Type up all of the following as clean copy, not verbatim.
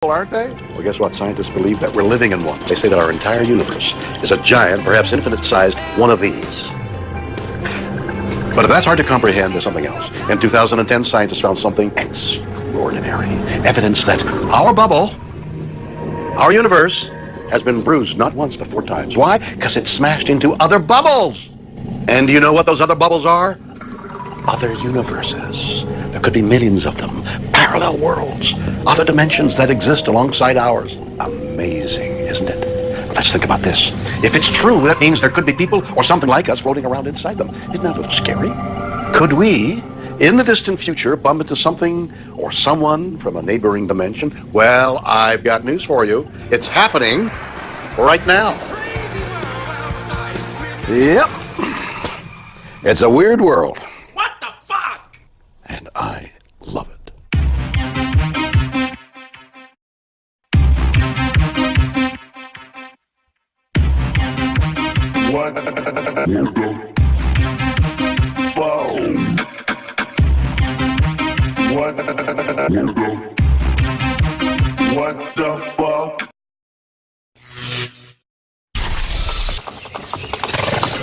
aren't they? Well, guess what? Scientists believe that we're living in one. They say that our entire universe is a giant, perhaps infinite-sized one of these. But if that's hard to comprehend, there's something else. In 2010, scientists found something extraordinary. Evidence that our bubble, our universe, has been bruised not once but 4 times. Why? Because it's smashed into other bubbles. And do you know what those other bubbles are? Other universes. There could be millions of them. Parallel worlds. Other dimensions that exist alongside ours. Amazing, isn't it? But let's think about this. If it's true, that means there could be people or something like us floating around inside them. Isn't that a little scary? Could we, in the distant future, bump into something or someone from a neighboring dimension? Well, I've got news for you. It's happening right now. Yep. It's a weird world. What the fuck? And I love it. What the fuck? What the fuck?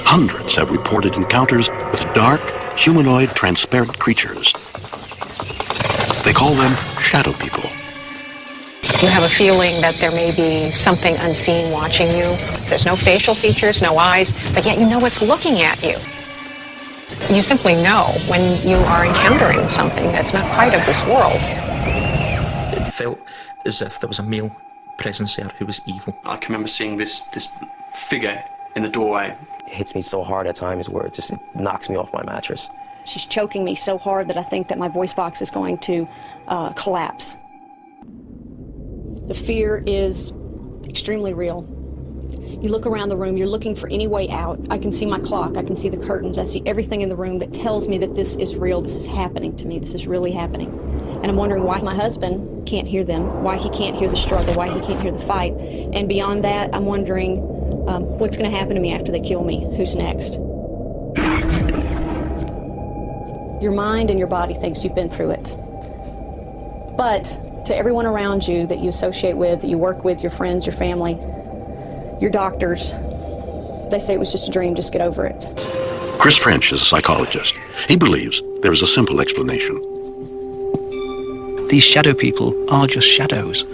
Hundreds have reported encounters with dark, humanoid, transparent creatures. They call them shadow people. You have a feeling that there may be something unseen watching you. There's no facial features, no eyes, but yet you know it's looking at you. You simply know when you are encountering something that's not quite of this world. It felt as if there was a male presence there who was evil. I can remember seeing this figure in the doorway. It hits me so hard at times where it knocks me off my mattress. She's choking me so hard that I think that my voice box is going to collapse. The fear is extremely real. You look around the room, you're looking for any way out. I can see my clock, I can see the curtains, I see everything in the room that tells me that this is real, this is happening to me, this is really happening. And I'm wondering why my husband can't hear them, why he can't hear the struggle, why he can't hear the fight. And beyond that, I'm wondering what's going to happen to me after they kill me, who's next? Your mind and your body thinks you've been through it. But to everyone around you that you associate with, that you work with, your friends, your family, your doctors, they say it was just a dream, just get over it. Chris French is a psychologist. He believes there is a simple explanation. These shadow people are just shadows.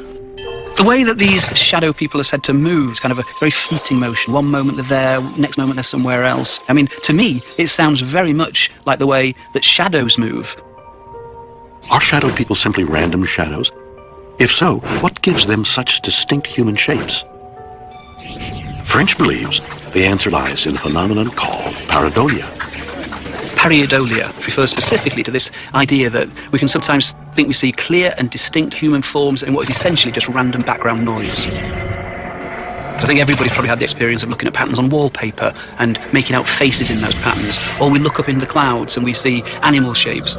The way that these shadow people are said to move is kind of a very fleeting motion. One moment they're there, next moment they're somewhere else. I mean, to me, it sounds very much like the way that shadows move. Are shadow people simply random shadows? If so, what gives them such distinct human shapes? French believes the answer lies in a phenomenon called pareidolia. Pareidolia refers specifically to this idea that we can sometimes think we see clear and distinct human forms in what is essentially just random background noise. So I think everybody's probably had the experience of looking at patterns on wallpaper and making out faces in those patterns. Or we look up in the clouds and we see animal shapes.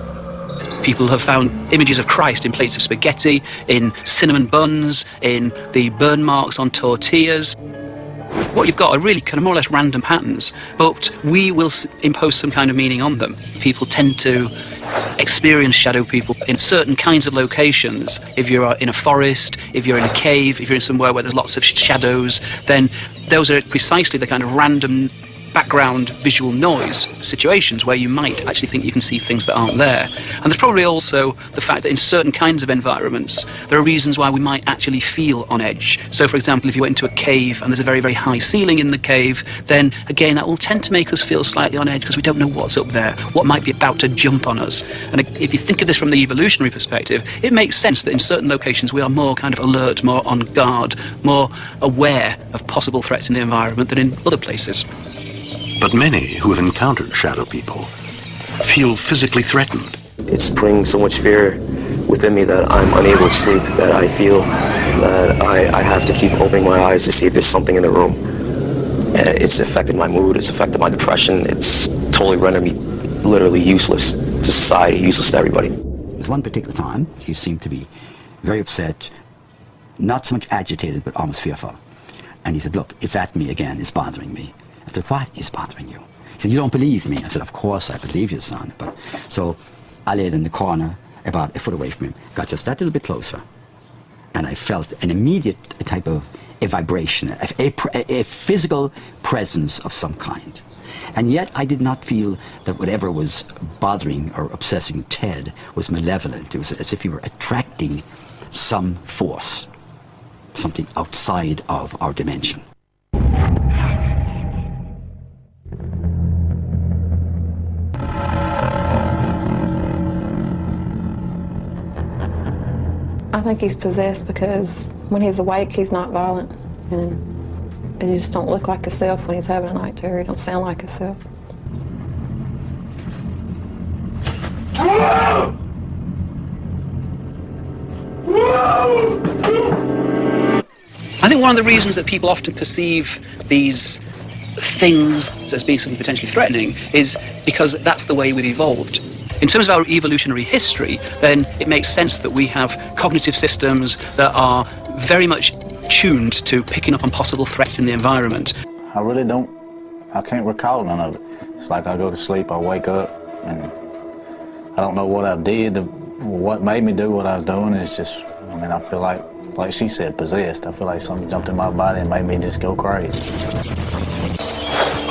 People have found images of Christ in plates of spaghetti, in cinnamon buns, in the burn marks on tortillas. What you've got are really kind of more or less random patterns, but we will impose some kind of meaning on them. People tend to experience shadow people in certain kinds of locations. If you're in a forest, if you're in a cave, if you're in somewhere where there's lots of shadows, then those are precisely the kind of random background visual noise situations where you might actually think you can see things that aren't there. And there's probably also the fact that in certain kinds of environments, there are reasons why we might actually feel on edge. So, for example, if you went into a cave and there's a very, very high ceiling in the cave, then again, that will tend to make us feel slightly on edge because we don't know what's up there, what might be about to jump on us. And if you think of this from the evolutionary perspective, it makes sense that in certain locations we are more kind of alert, more on guard, more aware of possible threats in the environment than in other places. But many who have encountered shadow people feel physically threatened. It's putting so much fear within me that I'm unable to sleep, that I feel that I have to keep opening my eyes to see if there's something in the room. It's affected my mood, it's affected my depression, it's totally rendered me literally useless to society, useless to everybody. At one particular time, he seemed to be very upset, not so much agitated, but almost fearful. And he said, look, it's at me again, it's bothering me. I said, what is bothering you? He said, you don't believe me. I said, of course I believe you, son. But so I laid in the corner about a foot away from him, got just that little bit closer. and I felt an immediate type of a vibration, a physical presence of some kind. And yet I did not feel that whatever was bothering or obsessing Ted was malevolent. It was as if he were attracting some force, something outside of our dimension. I think he's possessed because when he's awake, he's not violent. And he just don't look like himself when he's having a night terror. He don't sound like himself. I think one of the reasons that people often perceive these things as being something potentially threatening is because that's the way we've evolved. In terms of our evolutionary history, then it makes sense that we have cognitive systems that are very much tuned to picking up on possible threats in the environment. I can't recall none of it. It's like I go to sleep, I wake up, and I don't know what I did, what made me do what I was doing. It's just, I mean, I feel like she said, possessed. I feel like something jumped in my body and made me just go crazy.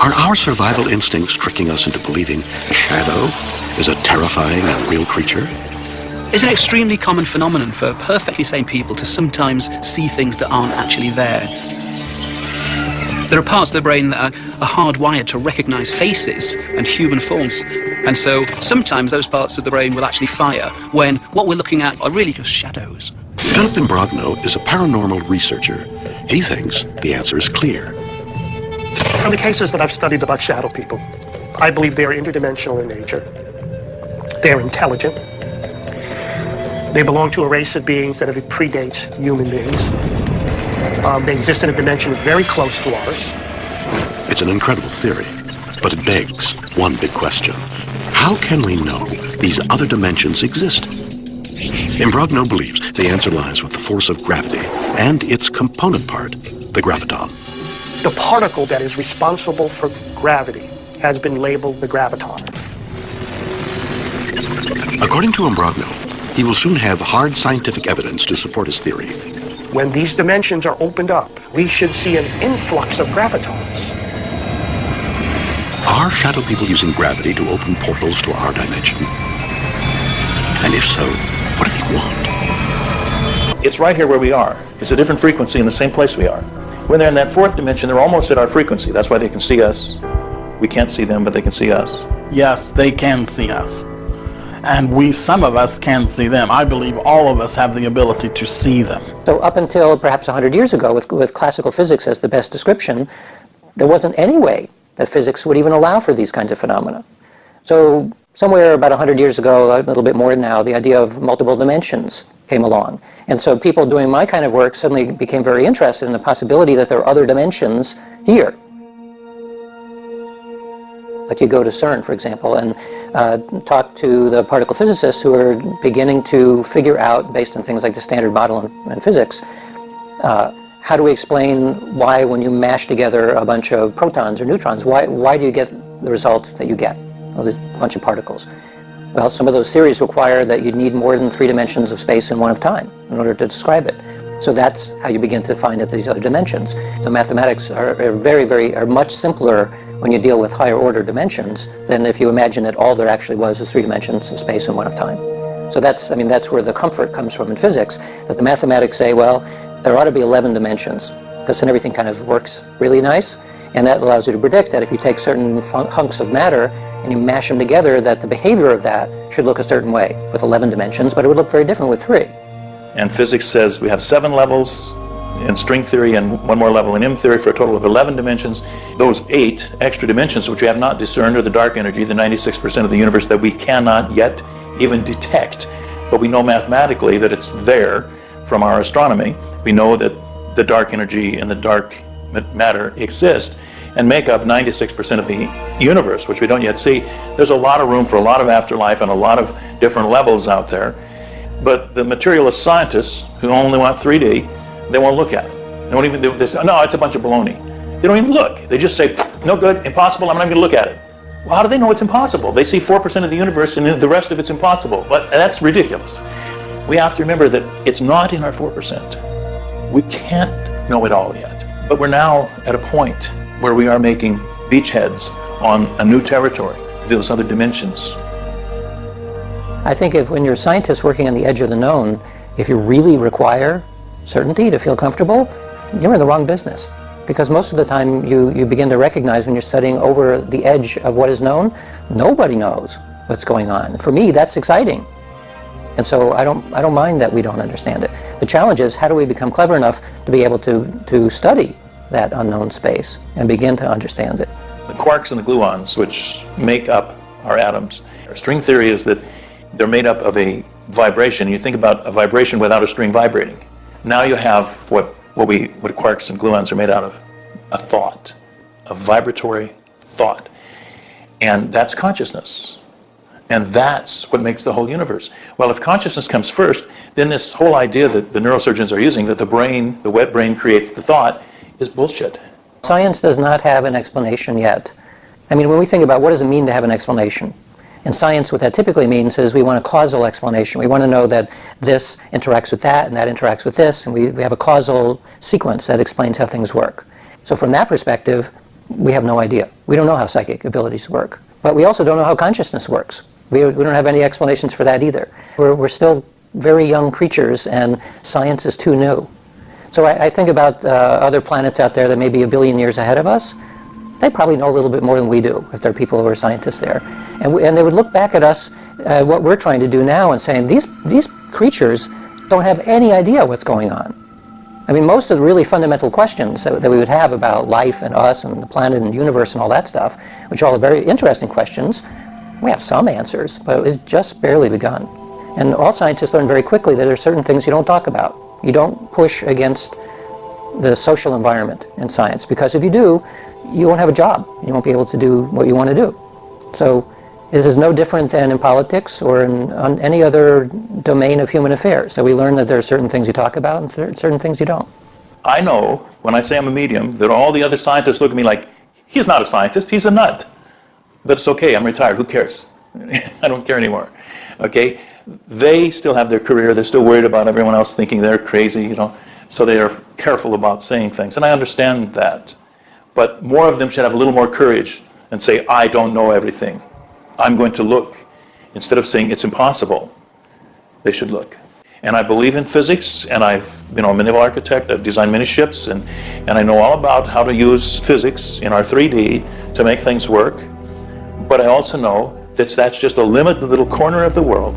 Are our survival instincts tricking us into believing a shadow is a terrifying and real creature? It's an extremely common phenomenon for perfectly sane people to sometimes see things that aren't actually there. There are parts of the brain that are hardwired to recognize faces and human forms. And so sometimes those parts of the brain will actually fire when what we're looking at are really just shadows. Philip Imbrogno is a paranormal researcher. He thinks the answer is clear. From the cases that I've studied about shadow people, I believe they are interdimensional in nature. They are intelligent. They belong to a race of beings that predates human beings. They exist in a dimension very close to ours. It's an incredible theory, but it begs one big question. How can we know these other dimensions exist? Imbrogno believes the answer lies with the force of gravity and its component part, the graviton. The particle that is responsible for gravity has been labeled the graviton. According to Imbrogno, he will soon have hard scientific evidence to support his theory. When these dimensions are opened up, we should see an influx of gravitons. Are shadow people using gravity to open portals to our dimension? And if so, what do they want? It's right here where we are. It's a different frequency in the same place we are. When they're in that fourth dimension, they're almost at our frequency. That's why they can see us. We can't see them, but they can see us. Yes, they can see us. And some of us can see them. I believe all of us have the ability to see them. So up until perhaps 100 years ago, with classical physics as the best description, there wasn't any way that physics would even allow for these kinds of phenomena. So somewhere about 100 years ago, a little bit more now, the idea of multiple dimensions came along. And so people doing my kind of work suddenly became very interested in the possibility that there are other dimensions here. Like you go to CERN, for example, and talk to the particle physicists who are beginning to figure out, based on things like the standard model in physics, how do we explain why when you mash together a bunch of protons or neutrons, why do you get the result that you get? Well, there's a bunch of particles. Well, some of those theories require that you need more than 3 dimensions of space and 1 of time in order to describe it. So that's how you begin to find these other dimensions. The mathematics are much simpler when you deal with higher order dimensions than if you imagine that all there actually was 3 dimensions of space and 1 of time. So that's where the comfort comes from in physics, that the mathematics say, well, there ought to be 11 dimensions, because then everything kind of works really nice, and that allows you to predict that if you take certain hunks of matter and you mash them together, that the behavior of that should look a certain way with 11 dimensions, but it would look very different with 3. And physics says we have 7 levels in string theory and 1 more level in M theory for a total of 11 dimensions. Those 8 extra dimensions which we have not discerned are the dark energy, the 96% of the universe that we cannot yet even detect. But we know mathematically that it's there from our astronomy. We know that the dark energy and the dark matter exist and make up 96% of the universe, which we don't yet see. There's a lot of room for a lot of afterlife and a lot of different levels out there. But the materialist scientists who only want 3D, they won't look at it. They won't even do this. No, it's a bunch of baloney. They don't even look. They just say, no good, impossible, I'm not going to look at it. Well, how do they know it's impossible? They see 4% of the universe and the rest of it's impossible. But that's ridiculous. We have to remember that it's not in our 4%. We can't know it all yet. But we're now at a point where we are making beachheads on a new territory, those other dimensions. I think when you're a scientist working on the edge of the known, if you really require certainty to feel comfortable, you're in the wrong business. Because most of the time you begin to recognize when you're studying over the edge of what is known, nobody knows what's going on. For me, that's exciting. And so I don't mind that we don't understand it. The challenge is, how do we become clever enough to be able to study that unknown space and begin to understand it? The quarks and the gluons, which make up our atoms. Our string theory is that they're made up of a vibration. You think about a vibration without a string vibrating. Now you have what quarks and gluons are made out of, a thought, a vibratory thought. And that's consciousness. And that's what makes the whole universe. Well, if consciousness comes first, then this whole idea that the neurosurgeons are using, that the brain, the wet brain creates the thought, is bullshit. Science does not have an explanation yet. I mean, when we think about what does it mean to have an explanation, in science what that typically means is we want a causal explanation. We want to know that this interacts with that and that interacts with this, and we have a causal sequence that explains how things work. So from that perspective, we have no idea. We don't know how psychic abilities work. But we also don't know how consciousness works. We don't have any explanations for that either. We're still very young creatures, and science is too new. So I think about other planets out there that may be a billion years ahead of us. They probably know a little bit more than we do, if there are people who are scientists there. And they would look back at us, what we're trying to do now, and saying, these creatures don't have any idea what's going on. I mean, most of the really fundamental questions that we would have about life and us and the planet and the universe and all that stuff, which are all very interesting questions, we have some answers, but it's just barely begun. And all scientists learn very quickly that there are certain things you don't talk about. You don't push against the social environment in science, because if you do, you won't have a job. You won't be able to do what you want to do. So this is no different than in politics or in any other domain of human affairs. So we learn that there are certain things you talk about and certain things you don't. I know, when I say I'm a medium, that all the other scientists look at me like, he's not a scientist, he's a nut. But it's okay, I'm retired, who cares? I don't care anymore, okay? They still have their career, they're still worried about everyone else thinking they're crazy, you know, so they are careful about saying things, and I understand that. But more of them should have a little more courage and say, I don't know everything. I'm going to look. Instead of saying it's impossible, they should look. And I believe in physics, and I'm a naval architect, I've designed many ships, and I know all about how to use physics in our 3D to make things work. But I also know that that's just a limited little corner of the world,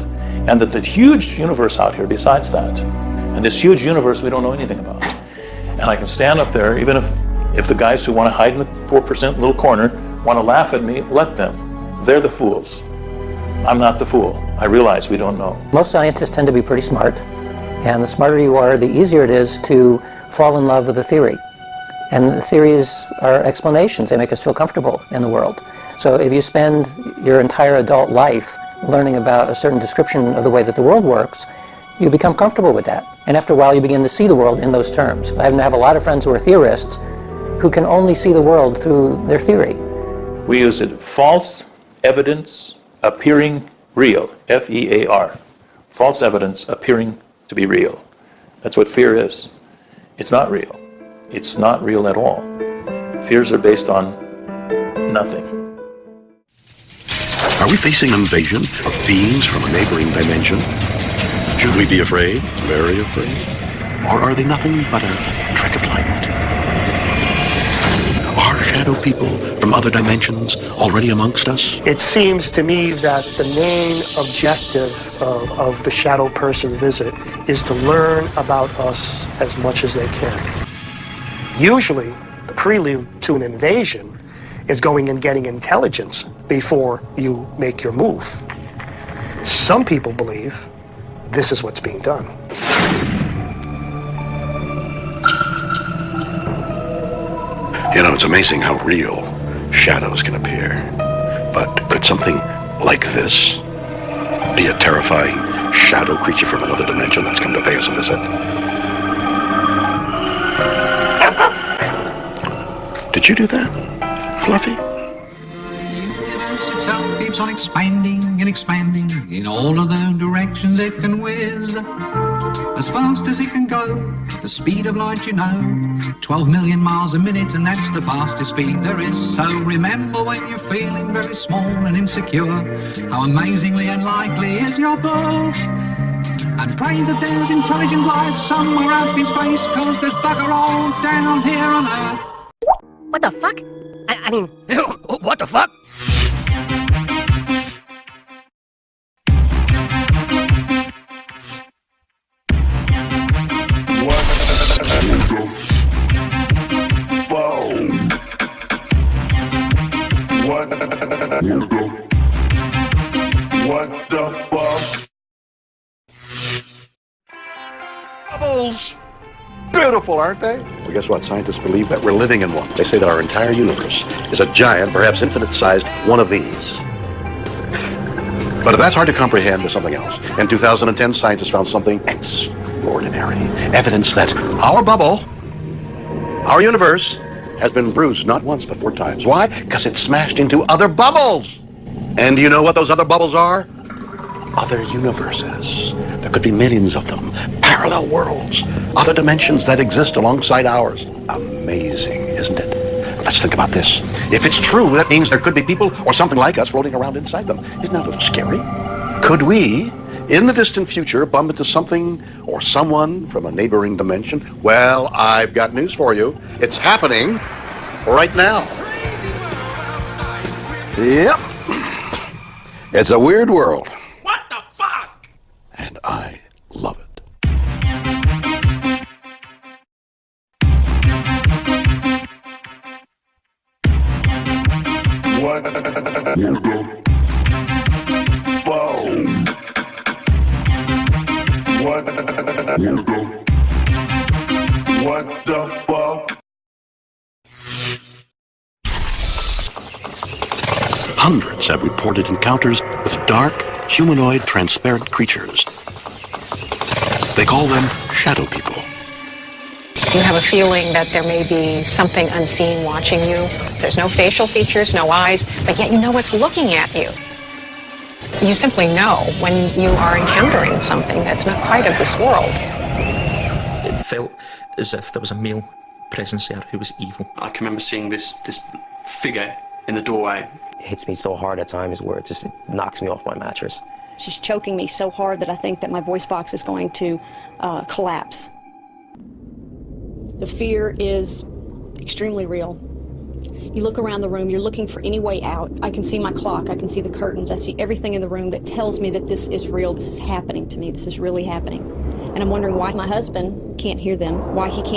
and that the huge universe out here besides that, and this huge universe we don't know anything about. And I can stand up there, even if the guys who want to hide in the 4% little corner want to laugh at me, let them. They're the fools. I'm not the fool. I realize we don't know. Most scientists tend to be pretty smart, and the smarter you are, the easier it is to fall in love with a theory. And the theories are explanations. They make us feel comfortable in the world. So if you spend your entire adult life learning about a certain description of the way that the world works, you become comfortable with that. And after a while, you begin to see the world in those terms. I have a lot of friends who are theorists who can only see the world through their theory. We use it, false evidence appearing real, F-E-A-R. False evidence appearing to be real. That's what fear is. It's not real. It's not real at all. Fears are based on nothing. Are we facing an invasion of beings from a neighboring dimension? Should we be afraid? Very afraid? Or are they nothing but a trick of light? Are shadow people from other dimensions already amongst us? It seems to me that the main objective of the shadow person visit is to learn about us as much as they can. Usually, the prelude to an invasion is going and getting intelligence before you make your move. Some people believe this is what's being done. You know, it's amazing how real shadows can appear. But could something like this be a terrifying shadow creature from another dimension that's come to pay us a visit? Did you do that, Fluffy? itself keeps on expanding and expanding. In all of the directions it can whiz. As fast as it can go, at the speed of light, you know. 12 million miles a minute, and that's the fastest speed there is. So remember when you're feeling very small and insecure, how amazingly unlikely is your birth. And pray that there's intelligent life somewhere out in space, 'cause there's bugger all down here on Earth. What the fuck? I mean, what the fuck? What the fuck? Bubbles! Beautiful, aren't they? Well, guess what? Scientists believe that we're living in one. They say that our entire universe is a giant, perhaps infinite-sized one of these. But if that's hard to comprehend, there's something else. In 2010, scientists found something extraordinary. Evidence that our bubble, our universe, has been bruised not once but 4 times. Why? Because it's smashed into other bubbles. And do you know what those other bubbles are? Other universes. There could be millions of them. Parallel worlds. Other dimensions that exist alongside ours. Amazing, isn't it? Let's think about this. If it's true, that means there could be people or something like us floating around inside them. Isn't that a little scary? Could we, in the distant future, bump into something or someone from a neighboring dimension? Well, I've got news for you. It's happening right now. Yep. It's a weird world. What the fuck? And I love it. What the fuck? What the fuck? Hundreds have reported encounters with dark, humanoid, transparent creatures. They call them shadow people. You have a feeling that there may be something unseen watching you. There's no facial features, no eyes, but yet you know it's looking at you. You simply know when you are encountering something that's not quite of this world. It felt as if there was a male presence there who was evil. I can remember seeing this figure in the doorway. It hits me so hard at times where it knocks me off my mattress. She's choking me so hard that I think that my voice box is going to collapse. The fear is extremely real. You look around the room, you're looking for any way out. I can see my clock, I can see the curtains, I see everything in the room that tells me that this is real, this is happening to me, this is really happening. And I'm wondering why my husband can't hear them, why he can't